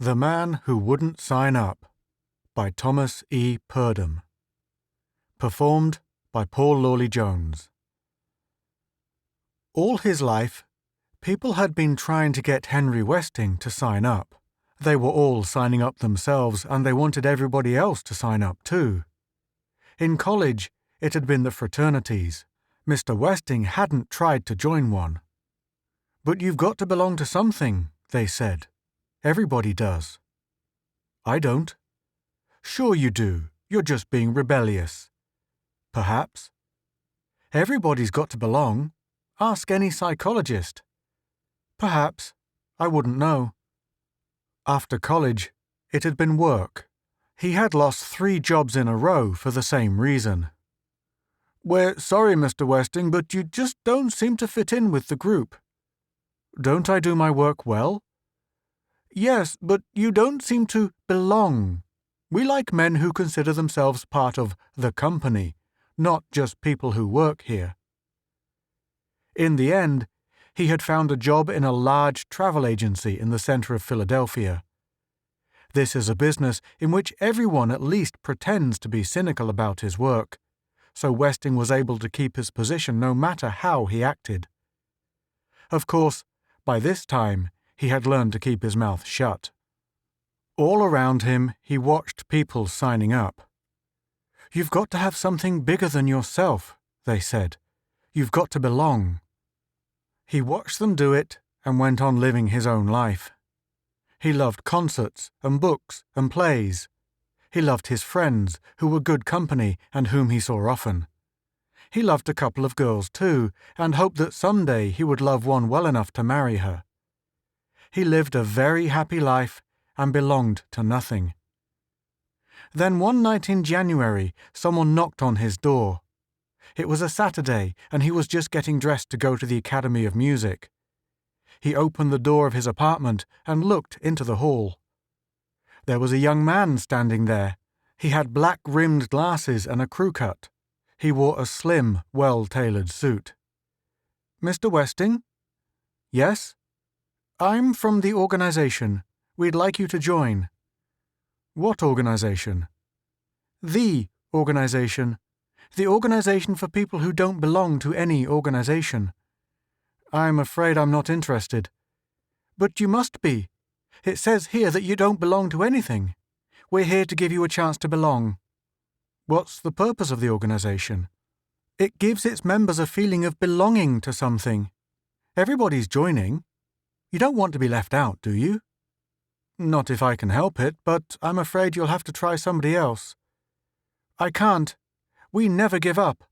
The Man Who Wouldn't Sign Up by Thomas E. Purdom. Performed by Paul Lawley-Jones. All his life, people had been trying to get Henry Westing to sign up. They were all signing up themselves, and they wanted everybody else to sign up too. In college, it had been the fraternities. Mr. Westing hadn't tried to join one. "But you've got to belong to something," they said. "Everybody does." "I don't." "Sure you do. You're just being rebellious." "Perhaps." "Everybody's got to belong. Ask any psychologist." "Perhaps. I wouldn't know." After college, it had been work. He had lost 3 jobs in a row for the same reason. "We're sorry, Mr. Westing, but you just don't seem to fit in with the group." "Don't I do my work well?" "Yes, but you don't seem to belong. We like men who consider themselves part of the company, not just people who work here." In the end, he had found a job in a large travel agency in the center of Philadelphia. This is a business in which everyone at least pretends to be cynical about his work, so Westing was able to keep his position no matter how he acted. Of course, by this time, he had learned to keep his mouth shut. All around him, he watched people signing up. "You've got to have something bigger than yourself," they said. "You've got to belong." He watched them do it and went on living his own life. He loved concerts and books and plays. He loved his friends, who were good company and whom he saw often. He loved a couple of girls too, and hoped that someday he would love one well enough to marry her. He lived a very happy life and belonged to nothing. Then one night in January, someone knocked on his door. It was a Saturday, and he was just getting dressed to go to the Academy of Music. He opened the door of his apartment and looked into the hall. There was a young man standing there. He had black-rimmed glasses and a crew cut. He wore a slim, well-tailored suit. "Mr. Westing?" "Yes?" "I'm from the organization. We'd like you to join." "What organization?" "The organization. The organization for people who don't belong to any organization." "I'm afraid I'm not interested." "But you must be. It says here that you don't belong to anything. We're here to give you a chance to belong." "What's the purpose of the organization?" "It gives its members a feeling of belonging to something. Everybody's joining. You don't want to be left out, do you?" "Not if I can help it, but I'm afraid you'll have to try somebody else." "I can't. We never give up."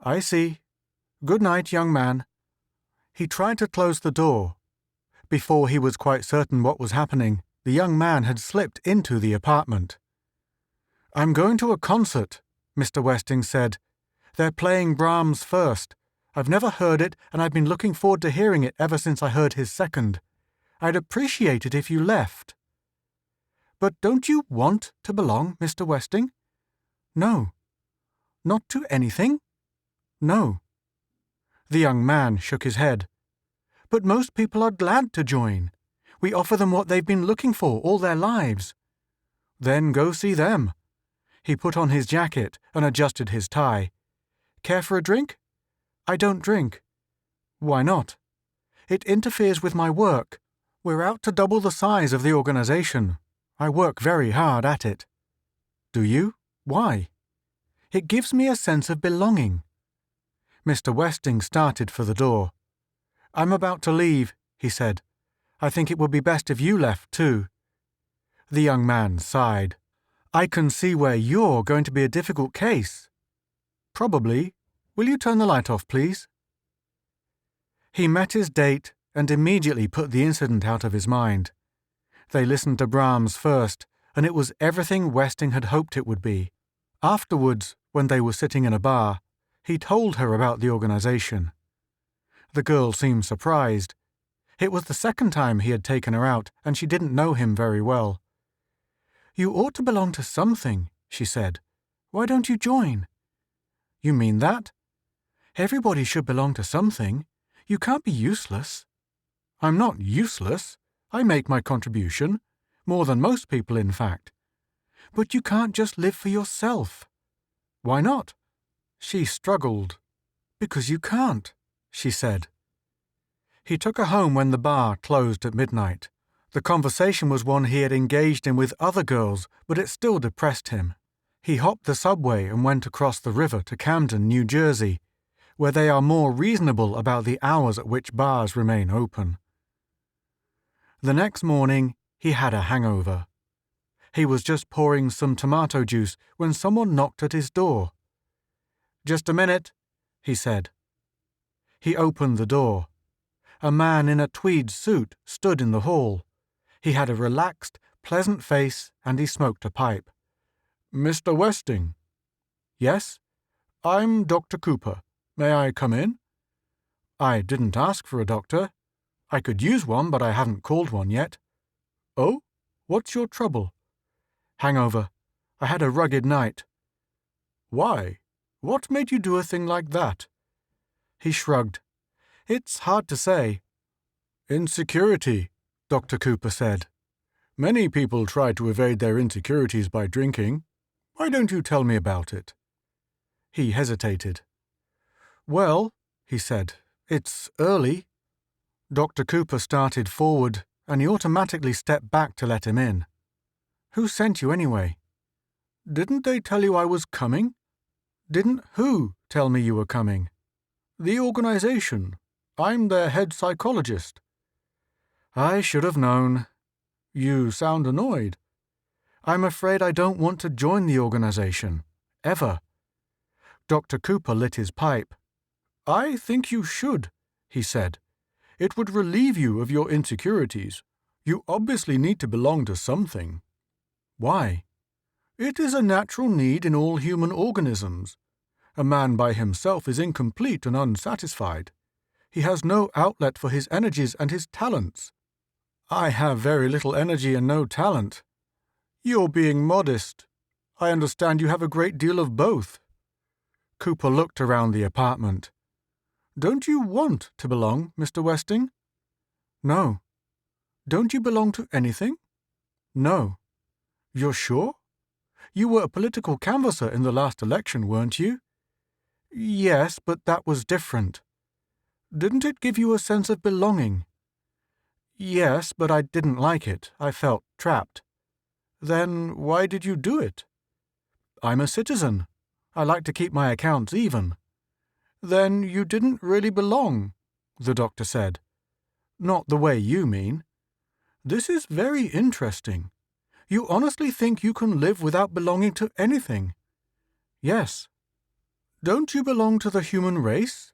"I see. Good night, young man." He tried to close the door. Before he was quite certain what was happening, the young man had slipped into the apartment. "I'm going to a concert," Mr. Westing said. "They're playing Brahms' First. I've never heard it, and I've been looking forward to hearing it ever since I heard his Second. I'd appreciate it if you left." "But don't you want to belong, Mr. Westing?" "No." "Not to anything?" "No." The young man shook his head. "But most people are glad to join. We offer them what they've been looking for all their lives." "Then go see them." He put on his jacket and adjusted his tie. "Care for a drink?" "I don't drink." "Why not?" "It interferes with my work. We're out to double the size of the organization. I work very hard at it." "Do you? Why?" "It gives me a sense of belonging." Mr. Westing started for the door. "I'm about to leave," he said. "I think it would be best if you left too." The young man sighed. "I can see where you're going to be a difficult case." "Probably. Will you turn the light off, please?" He met his date and immediately put the incident out of his mind. They listened to Brahms First, and it was everything Westing had hoped it would be. Afterwards, when they were sitting in a bar, he told her about the organization. The girl seemed surprised. It was the second time he had taken her out, and she didn't know him very well. "You ought to belong to something," she said. "Why don't you join?" "You mean that?" "Everybody should belong to something. You can't be useless." "I'm not useless. I make my contribution. More than most people, in fact. But you can't just live for yourself. Why not? She struggled. Because you can't, she said. He took her home when the bar closed at midnight. The conversation was one he had engaged in with other girls, but it still depressed him. He hopped the subway and went across the river to Camden, New Jersey, where they are more reasonable about the hours at which bars remain open. The next morning, he had a hangover. He was just pouring some tomato juice when someone knocked at his door. "Just a minute," he said. He opened the door. A man in a tweed suit stood in the hall. He had a relaxed, pleasant face and he smoked a pipe. "Mr. Westing?" "Yes?" "I'm Dr. Cooper. May I come in?" "I didn't ask for a doctor. I could use one, but I haven't called one yet." "Oh? What's your trouble?" "Hangover. I had a rugged night." "Why? What made you do a thing like that?" He shrugged. "It's hard to say." "Insecurity," Dr. Cooper said. "Many people try to evade their insecurities by drinking. Why don't you tell me about it?" He hesitated. "Well," he said, "it's early." Dr. Cooper started forward, and he automatically stepped back to let him in. "Who sent you anyway?" "Didn't they tell you I was coming?" "Didn't who tell me you were coming?" "The organization. I'm their head psychologist." "I should have known." "You sound annoyed." "I'm afraid I don't want to join the organization. Ever." Dr. Cooper lit his pipe. "I think you should," he said. "It would relieve you of your insecurities. You obviously need to belong to something." "Why?" "It is a natural need in all human organisms. A man by himself is incomplete and unsatisfied. He has no outlet for his energies and his talents." "I have very little energy and no talent." "You're being modest. I understand you have a great deal of both." Cooper looked around the apartment. "Don't you want to belong, Mr. Westing?" "No." "Don't you belong to anything?" "No." "You're sure? You were a political canvasser in the last election, weren't you?" "Yes, but that was different." "Didn't it give you a sense of belonging?" "Yes, but I didn't like it. I felt trapped." "Then why did you do it?" "I'm a citizen. I like to keep my accounts even." "Then you didn't really belong," the doctor said. "Not the way you mean." "This is very interesting. You honestly think you can live without belonging to anything?" "Yes." "Don't you belong to the human race?"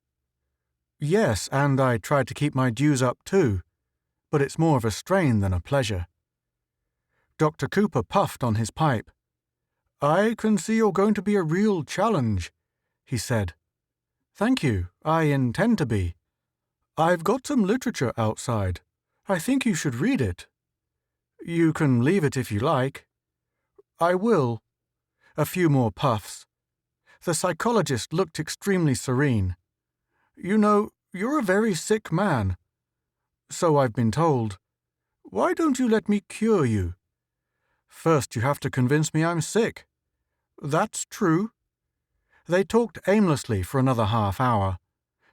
"Yes, and I try to keep my dues up too, but it's more of a strain than a pleasure." Dr. Cooper puffed on his pipe. "I can see you're going to be a real challenge," he said. "Thank you. I intend to be. I've got some literature outside. I think you should read it." "You can leave it if you like." "I will." A few more puffs. The psychologist looked extremely serene. "You know, you're a very sick man." "So I've been told." "Why don't you let me cure you?" "First you have to convince me I'm sick." "That's true." They talked aimlessly for another half hour.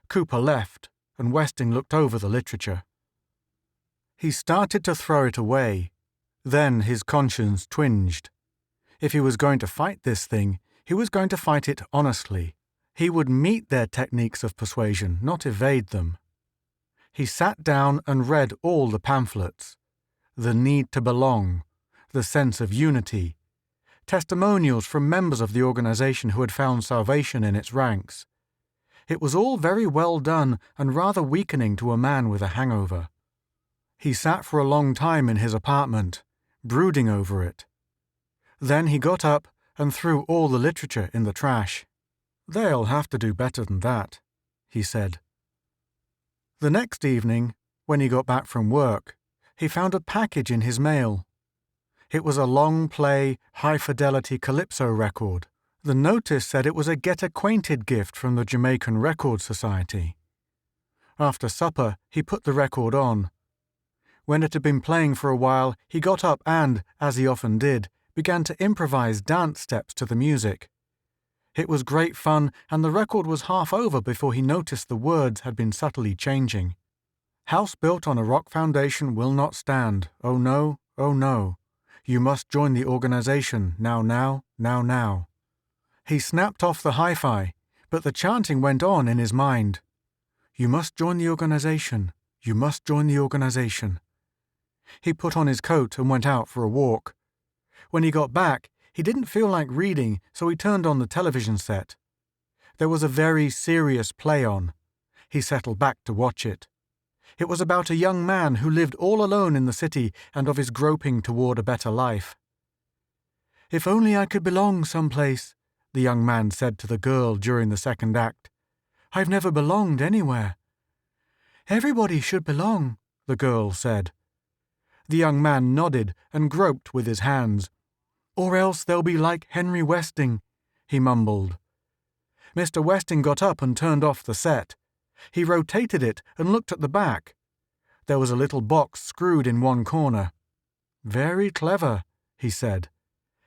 Cooper left, and Westing looked over the literature. He started to throw it away. Then his conscience twinged. If he was going to fight this thing, he was going to fight it honestly. He would meet their techniques of persuasion, not evade them. He sat down and read all the pamphlets. The need to belong, the sense of unity, testimonials from members of the organization who had found salvation in its ranks. It was all very well done and rather weakening to a man with a hangover. He sat for a long time in his apartment, brooding over it. Then he got up and threw all the literature in the trash. "They'll have to do better than that," he said. The next evening, when he got back from work, he found a package in his mail. It was a long-play, high-fidelity calypso record. The notice said it was a get-acquainted gift from the Jamaican Record Society. After supper, he put the record on. When it had been playing for a while, he got up and, as he often did, began to improvise dance steps to the music. It was great fun, and the record was half over before he noticed the words had been subtly changing. House built on a rock foundation will not stand. Oh no, oh no. You must join the organization, now, now, now, now. He snapped off the hi-fi, but the chanting went on in his mind. You must join the organization. You must join the organization. He put on his coat and went out for a walk. When he got back, he didn't feel like reading, so he turned on the television set. There was a very serious play on. He settled back to watch it. It was about a young man who lived all alone in the city and of his groping toward a better life. If only I could belong someplace, the young man said to the girl during the second act. I've never belonged anywhere. Everybody should belong, the girl said. The young man nodded and groped with his hands. Or else they'll be like Henry Westing, he mumbled. Mr. Westing got up and turned off the set. He rotated it and looked at the back. There was a little box screwed in one corner. Very clever, he said.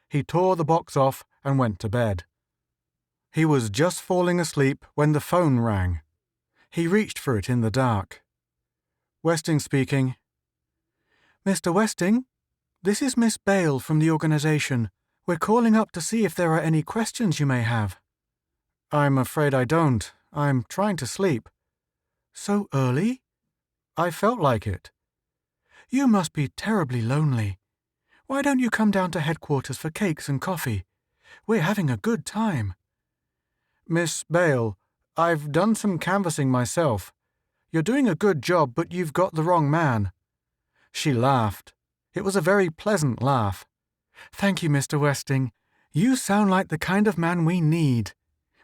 He tore the box off and went to bed. He was just falling asleep when the phone rang. He reached for it in the dark. Westing speaking. Mr. Westing, this is Miss Bale from the organization. We're calling up to see if there are any questions you may have. I'm afraid I don't. I'm trying to sleep. So early? I felt like it. You must be terribly lonely. Why don't you come down to headquarters for cakes and coffee? We're having a good time. Miss Bale, I've done some canvassing myself. You're doing a good job, but you've got the wrong man. She laughed. It was a very pleasant laugh. Thank you, Mr. Westing. You sound like the kind of man we need.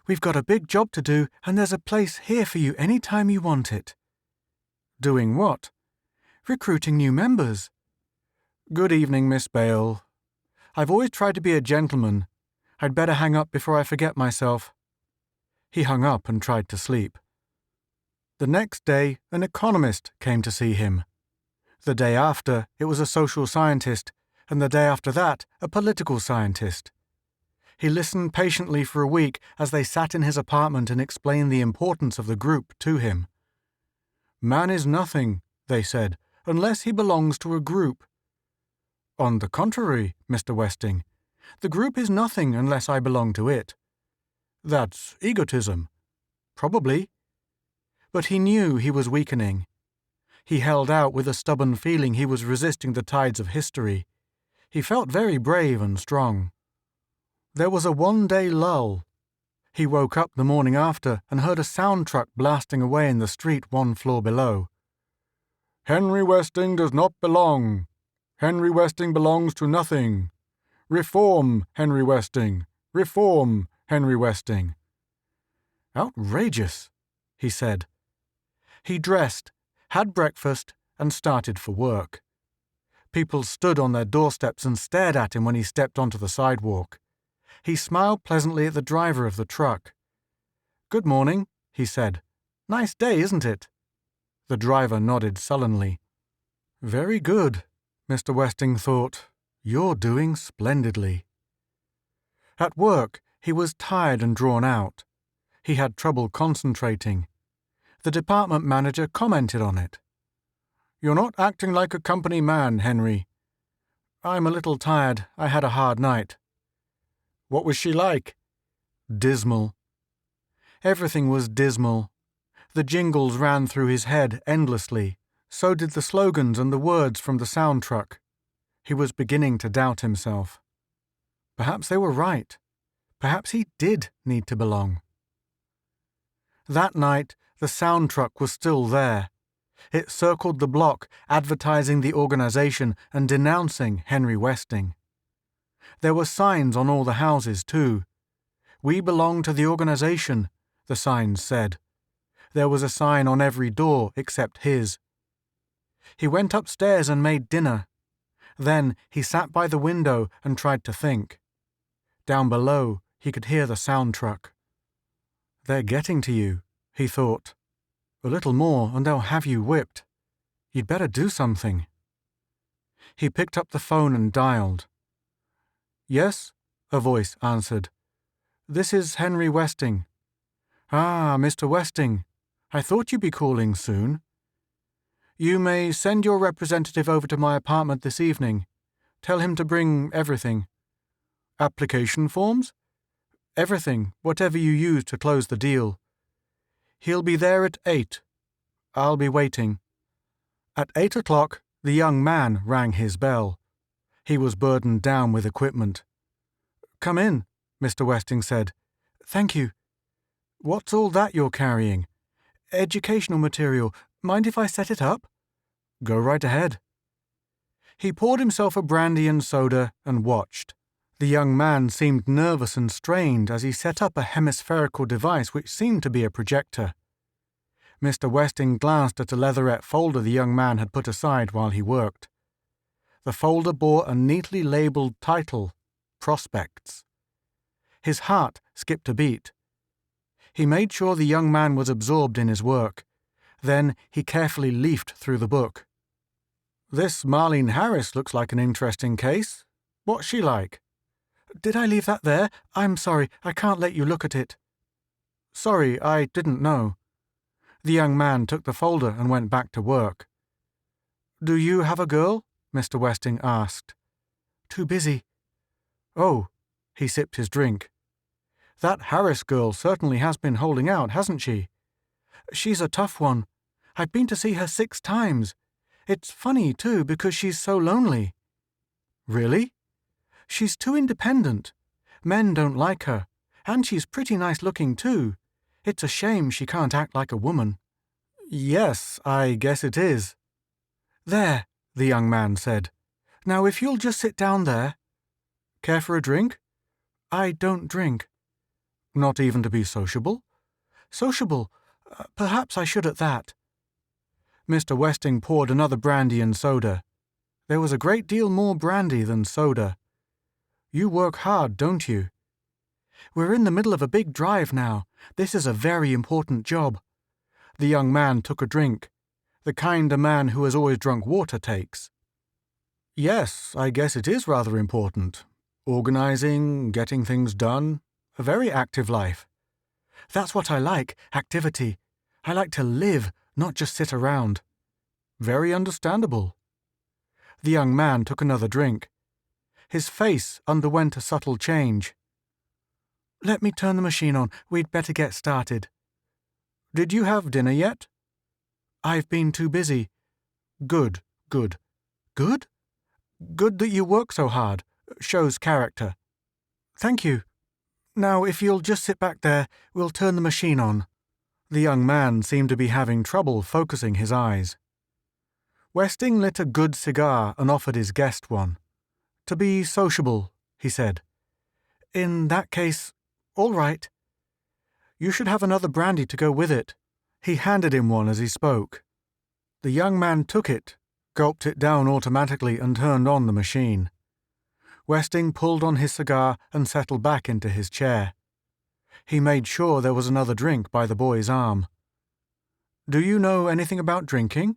We've got a big job to do, and there's a place here for you any time you want it. Doing what? Recruiting new members. Good evening, Miss Bale. I've always tried to be a gentleman. I'd better hang up before I forget myself. He hung up and tried to sleep. The next day, an economist came to see him. The day after, it was a social scientist, and the day after that, a political scientist. He listened patiently for a week as they sat in his apartment and explained the importance of the group to him. Man is nothing, they said, unless he belongs to a group. On the contrary, Mr. Westing, the group is nothing unless I belong to it. That's egotism. Probably. But he knew he was weakening. He held out with a stubborn feeling he was resisting the tides of history. He felt very brave and strong. There was a one-day lull. He woke up the morning after and heard a sound truck blasting away in the street one floor below. Henry Westing does not belong. Henry Westing belongs to nothing. Reform, Henry Westing. Reform, Henry Westing. Outrageous, he said. He dressed, had breakfast, and started for work. People stood on their doorsteps and stared at him when he stepped onto the sidewalk. He smiled pleasantly at the driver of the truck. Good morning, he said. Nice day, isn't it? The driver nodded sullenly. Very good, Mr. Westing thought. You're doing splendidly. At work, he was tired and drawn out. He had trouble concentrating. The department manager commented on it. You're not acting like a company man, Henry. I'm a little tired. I had a hard night. What was she like? Dismal. Everything was dismal. The jingles ran through his head endlessly. So did the slogans and the words from the sound truck. He was beginning to doubt himself. Perhaps they were right. Perhaps he did need to belong. That night, the sound truck was still there. It circled the block, advertising the organization and denouncing Henry Westing. There were signs on all the houses, too. We belong to the organization, the signs said. There was a sign on every door except his. He went upstairs and made dinner. Then he sat by the window and tried to think. Down below, he could hear the sound truck. They're getting to you, he thought. A little more and they'll have you whipped. You'd better do something. He picked up the phone and dialed. "Yes?" a voice answered. "This is Henry Westing." "Ah, Mr. Westing. I thought you'd be calling soon." "You may send your representative over to my apartment this evening. Tell him to bring everything." "Application forms?" "Everything, whatever you use to close the deal." "He'll be there at 8. I'll be waiting." At 8 o'clock, the young man rang his bell. He was burdened down with equipment. "Come in," Mr. Westing said. "Thank you." "What's all that you're carrying?" "Educational material. Mind if I set it up?" "Go right ahead." He poured himself a brandy and soda and watched. The young man seemed nervous and strained as he set up a hemispherical device which seemed to be a projector. Mr. Westing glanced at a leatherette folder the young man had put aside while he worked. The folder bore a neatly labelled title, Prospects. His heart skipped a beat. He made sure the young man was absorbed in his work. Then he carefully leafed through the book. "This Marlene Harris looks like an interesting case. What's she like?" "Did I leave that there? I'm sorry, I can't let you look at it." "Sorry, I didn't know." The young man took the folder and went back to work. "Do you have a girl?" Mr. Westing asked. "Too busy." "Oh," he sipped his drink. "That Harris girl certainly has been holding out, hasn't she?" "She's a tough one. I've been to see her 6 times. It's funny, too, because she's so lonely." "Really?" "She's too independent. Men don't like her. And she's pretty nice looking, too. It's a shame she can't act like a woman." "Yes, I guess it is." "There," the young man said. "Now if you'll just sit down there." "Care for a drink?" "I don't drink." "Not even to be sociable?" "Sociable? Perhaps I should at that." Mr. Westing poured another brandy and soda. There was a great deal more brandy than soda. "You work hard, don't you?" "We're in the middle of a big drive now. This is a very important job." The young man took a drink, the kind a man who has always drunk water takes. "Yes, I guess it is rather important. Organizing, getting things done. A very active life." "That's what I like, activity. I like to live, not just sit around." "Very understandable." The young man took another drink. His face underwent a subtle change. "Let me turn the machine on. We'd better get started." "Did you have dinner yet?" "I've been too busy." "Good, good." "Good?" "Good that you work so hard. Shows character." "Thank you. Now, if you'll just sit back there, we'll turn the machine on." The young man seemed to be having trouble focusing his eyes. Westing lit a good cigar and offered his guest one. "To be sociable," he said. "In that case, all right." "You should have another brandy to go with it." He handed him one as he spoke. The young man took it, gulped it down automatically and turned on the machine. Westing pulled on his cigar and settled back into his chair. He made sure there was another drink by the boy's arm. "Do you know anything about drinking?"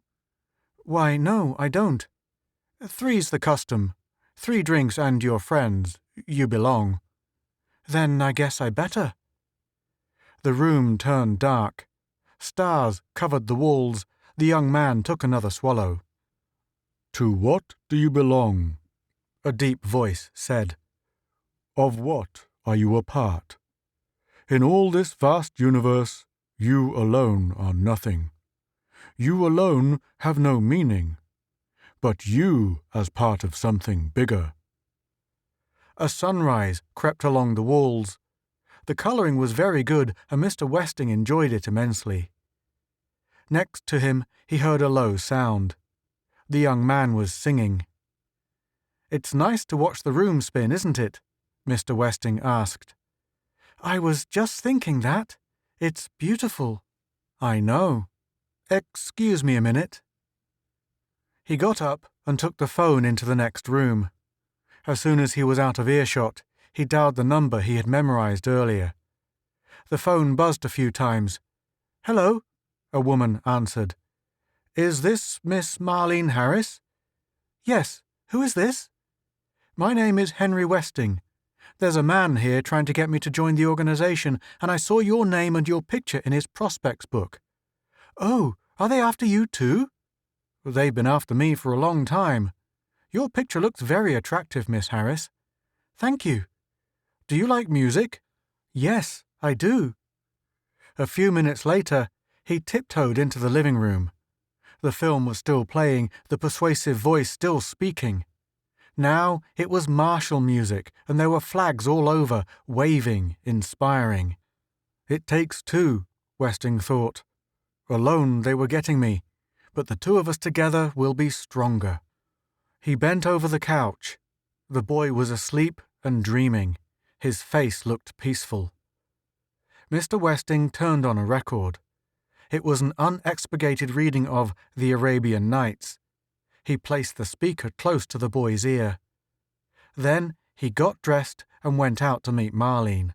"Why, no, I don't." "Three's the custom. 3 drinks and you're friends. You belong." "Then I guess I better." The room turned dark. Stars covered the walls. The young man took another swallow. "To what do you belong?" a deep voice said. "Of what are you a part? In all this vast universe, you alone are nothing. You alone have no meaning. But you as part of something bigger." A sunrise crept along the walls. The colouring was very good, and Mr. Westing enjoyed it immensely. Next to him, he heard a low sound. The young man was singing. "It's nice to watch the room spin, isn't it?" Mr. Westing asked. "I was just thinking that. It's beautiful." "I know. Excuse me a minute." He got up and took the phone into the next room. As soon as he was out of earshot, he dialed the number he had memorized earlier. The phone buzzed a few times. "Hello," a woman answered. "Is this Miss Marlene Harris?" "Yes. Who is this? My name is Henry Westing. There's a man here trying to get me to join the organization, and I saw your name and your picture in his prospects book. Oh, are they after you too? They've been after me for a long time. Your picture looks very attractive, Miss Harris. Thank you. Do you like music? Yes, I do. A few minutes later, he tiptoed into the living room. The film was still playing, the persuasive voice still speaking. Now it was martial music, and there were flags all over, waving, inspiring. It takes two, Westing thought. Alone they were getting me, but the two of us together will be stronger. He bent over the couch. The boy was asleep and dreaming. His face looked peaceful. Mr. Westing turned on a record. It was an unexpurgated reading of The Arabian Nights. He placed the speaker close to the boy's ear. Then he got dressed and went out to meet Marlene.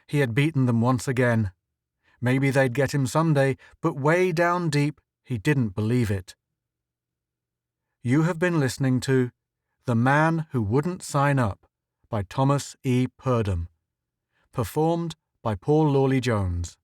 He had beaten them once again. Maybe they'd get him someday, but way down deep, he didn't believe it. You have been listening to The Man Who Wouldn't Sign Up by Thomas E. Purdom. Performed by Paul Lawley Jones.